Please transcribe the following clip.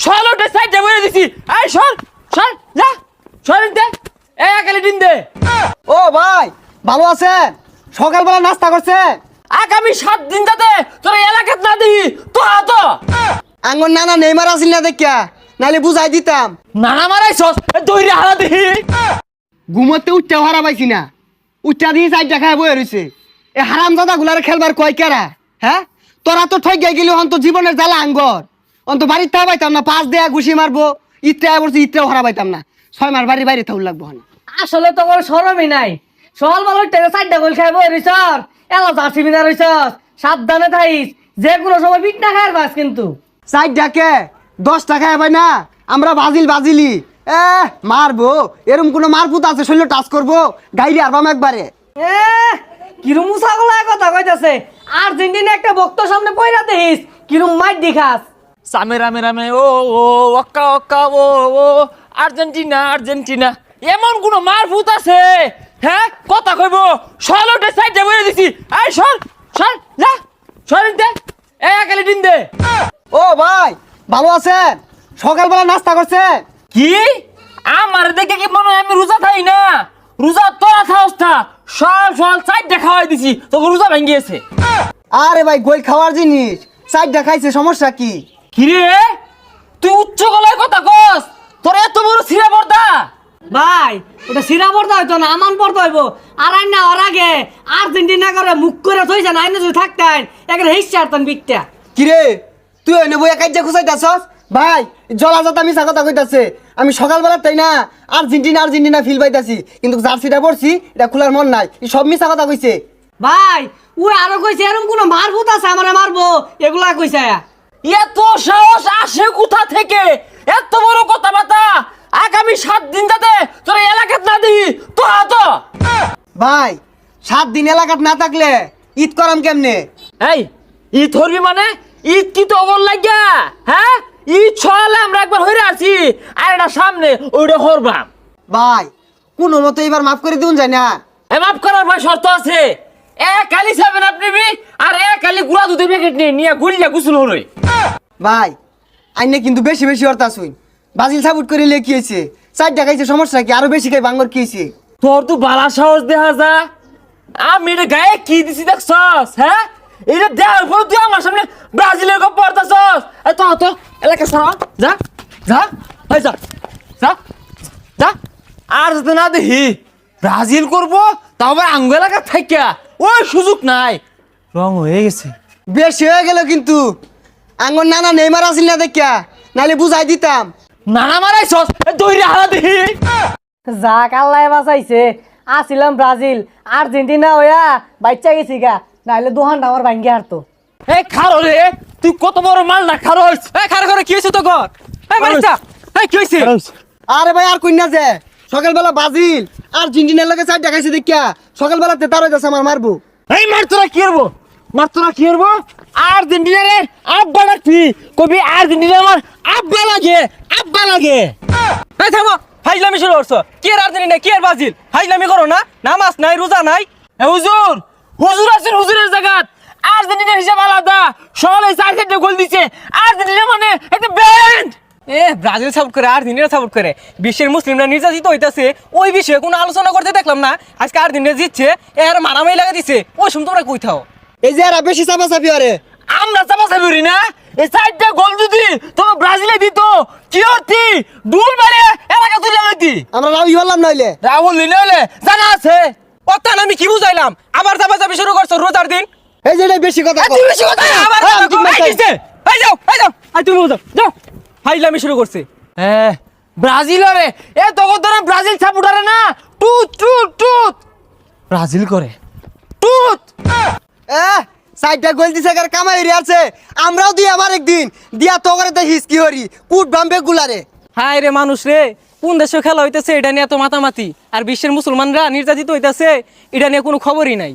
ছলোটে সাইডে বলে দিছি। এই সর সর যা সরেন দে একালে দিন দে। ও ভাই ভালো আছেন? সকালবেলা নাস্তা করছেন? আগামী 7 দিন যাতে তোর এলাকাত না দিই তো তো আঙ্গর নানা নেইমার আসিল না দেখিয়া, নাহলে বুঝাই দিতাম। নানা মারাইছস দইরে হারা দিই। ঘুমোতে উঠতে হারা পাইছি না, উঠটা দিয়ে চারটা খায় বয়ে রয়েছে। এ হারাম দাদা গুলার খেলবার কয় কেরা? হ্যাঁ তোরা তো ঠক গাই গেলি অন্ত জীবনের জ্বালা আঙ্গর অন্ত বাড়ির থাকা পাইতাম না, 5 দেয়া ঘুষি মারবো ইটটা বলছি ইটটাও হারা পাইতাম না, 6 মাস বাড়ির বাইরে থাকুর লাগবো। আসলে তো কোনো শরমই নাই। সকাল বেলা টেনে 4টা গোল খাইব রিসর এলা জার্সি বিনা রইছস। সাবধানে থাইস, যে কোনো সময় পিট না খাইর বাস কিন্তু। চারটাকে 10 টাকা হবে না, আমরা বাজিলি মারবো। এরকম কোনো মারপুত আছে শরীর টাচ করবো গাইলে আরবাম একবারে। এ কিরম মুসাগলা কথা কইতাছে। আর্জেন্টিনা একটা বক্ত সামনে পয়রা দেখিস কিরম মাইর দেখাস। সামে রামে রামে ও ও ওক্কা ওক্কা ও ও আর্জেন্টিনা আর্জেন্টিনা এমন কোন মারফুত আছে? হ্যাঁ কথা কইব ছলোটে সাইডে বলে দিছি। এই সর সর যা সরেন দে একালে দিন দে। ও ভাই ভালো আছেন? সকালবেলা নাস্তা করছেন? কি আমার দেখে কি মনে হয় আমি রোজা থাই না? রোজা তোরা খাওস না, সল সল সাইডে খাওয়াই দিছি তোকে রোজা ভেঙে গেছে। আরে ভাই গোল খাওয়ার জিনিস, চারটা খাইছে সমস্যা কি? কিরে তুই উচ্চ গলায় কথা কস? তোর এত বড় ছিঁড়া পর্দা? ভাই ওটা সিরা পড়তে হইতো না, আমান পড়তে হইব। আর আইন না ওর আগে আর্জেন্টিনা করে মুখ করে থইছেন, আইনে যদি থাকতেন একটা হিস্সা আরতেন বিকটা। কিরে তুই ওই নেবো একাইজা খুঁজাইতাছস? ভাই জলাজাত আমি কথা কইতাছে, আমি সকালবেলা তাই না আর্জেন্টিনা ফিল পাইতাছি, কিন্তু জার্সিটা পড়ছি এটা খোলার মন নাই, এই সব মিছা কথা কইছে। ভাই ও আরো কইছে এরকম কোন মারভূত আছে আমারে মারবো, এগুলা কইছে। এত সাহস আসে কোথা থেকে? এত বড় কথাবার্তা আগামী 7 দিন যাতে তোর এলাকাত না দিই তো তো ভাই 7 দিন এলাকাত না থাকলে ঈদ করাম কেমনে? এই ঈদ ধরবি মানে ঈদ কি তো অবল লাগিয়া? হ্যাঁ ঈদ ছড়ালে আমরা একবার হইরে আছি আর এটা সামনে ওইটা হরবাম। ভাই কোনো মতো এবার মাফ করে দিউন যায় না? মাফ করার ভাই শর্ত আছে। এক কালি 7 আপ নিবি আর এক কালি গুড়া দুধের প্যাকেট নিয়ে গুলিয়া গুসল হরই। ভাই আইনে কিন্তু বেশি বেশি অর্থ শুন, বাজিল সাপোর্ট করে লেখিয়েছে, 4টা খাইছে সমস্যা কি? আরো বেশি খাই বাঙ্গর কি হয়েছে? তোর তো বালা সাহস দেখা যা। আমি এটা গায়ে কি দিছি দেখছস? হ্যাঁ এটা দেওয়ার পর তুই আমার সামনে ব্রাজিলের গপ পড়তাছস। তো তো এলাকা সরা যা যা ভাই যা যা যা। আর যদি না দেখি ব্রাজিল করবো তাও আবার আঙ্গ এলাকা থাইকা ওই সুযোগ নাই, রং হয়ে গেছে। বেশি হয়ে গেল কিন্তু। আঙ্গর নানা নেইমার আসিল না দেখিয়া, নাহলে বুঝাই দিতাম। নানা মারাইছস দইরে হারা দেখি। যাক আল্লাহ বাঁচাইছে, আসিলাম ব্রাজিল আর্জেন্টিনা হইয়া বাচ্চা গেছি গা, নাহলে দোহানটা আমার ভাঙ্গি হারতো। এই খারো রে তুই কত বড় মাল না খারোস? এই খারো করে কি হইছে তো কর? এই মারিসটা এই কি হইছে? আরে ভাই আর কইনা যে সকালবেলা বাজিল আর্জেন্টিনার লগে 4টা খাইছে দেখিয়া সকালবেলা তেতার হইতাছে আমার মারবো। এই মারতরা কি করবো? মারতরা কি করবো? আর্জেন্টিনারে আব্বা ডাকবি, কবি আর্জেন্টিনা আমার আব্বা লাগে আব্বা লাগে। এই থামো, ফাইজলামি শুরু করছো। কি আর আর্জেন্টিনা কি আর ব্রাজিল, ফাইজলামি করো না। নামাজ নাই রোজা নাই। এ হুজুর হুজুর আছেন হুজুরের জায়গাত। আর্জেন্টিনার হিসাব আলাদা, সকালে 4-4টা গোল দিছে। আর্জেন্টিনা মানে একটা ব্যান্ড। ব্রাজিল সাপোর্ট করে আর্জেন্টিনা সাপোর্ট করে বিশ্বের মুসলিমরা নির্যাতিত হইতাছে, ওই বিষয়ে কোনো আলোচনা করতে দেখলাম না। আজকে আর্জেন্টিনা জিতছে, এর মারামারি লাগা দিছে। ওই সময় তোমরা কই থাও? এই যে এরা বেশি চাপাচাপি আরে আমরা চাপাচাপি না, এই 4টা গোল যদি তোমার ব্রাজিলে দিত কি হতি? ডুল মারে এলাকা তুলে লইতি। আমরা রাউই হলাম নইলে। রাহুল নিলে জানা আছে। অত্যান আমি কি বুঝাইলাম? আবার চাপাচাপি শুরু করছো রোজার দিন। এই যে এটা বেশি কথা কও। তুই বেশি কথা আবার হ্যাঁ, আমি ঠিক এই মারতাম। কিসে? এই যাও এই যাও, আর তুমি বুঝাও যাও। ফাইজলামি শুরু করছে। হ্যাঁ ব্রাজিল রে এ তখন ধরে ব্রাজিল সাপোর্টারে না টুত টুত টুত ব্রাজিল করে টুত। 4টা গোল দিছে কার কামাই রে আছে, আমরাও দি আমার একদিন দিয়া তো করে দেখিস কি হরি কুট বাম্বে গুলারে। হায় রে মানুষ রে, কোন দেশে খেলা হইতেছে এটা নিয়ে এত মাতামাতি, আর বিশ্বের মুসলমানরা নির্যাতিত হইতেছে এটা নিয়ে কোনো খবরই নাই।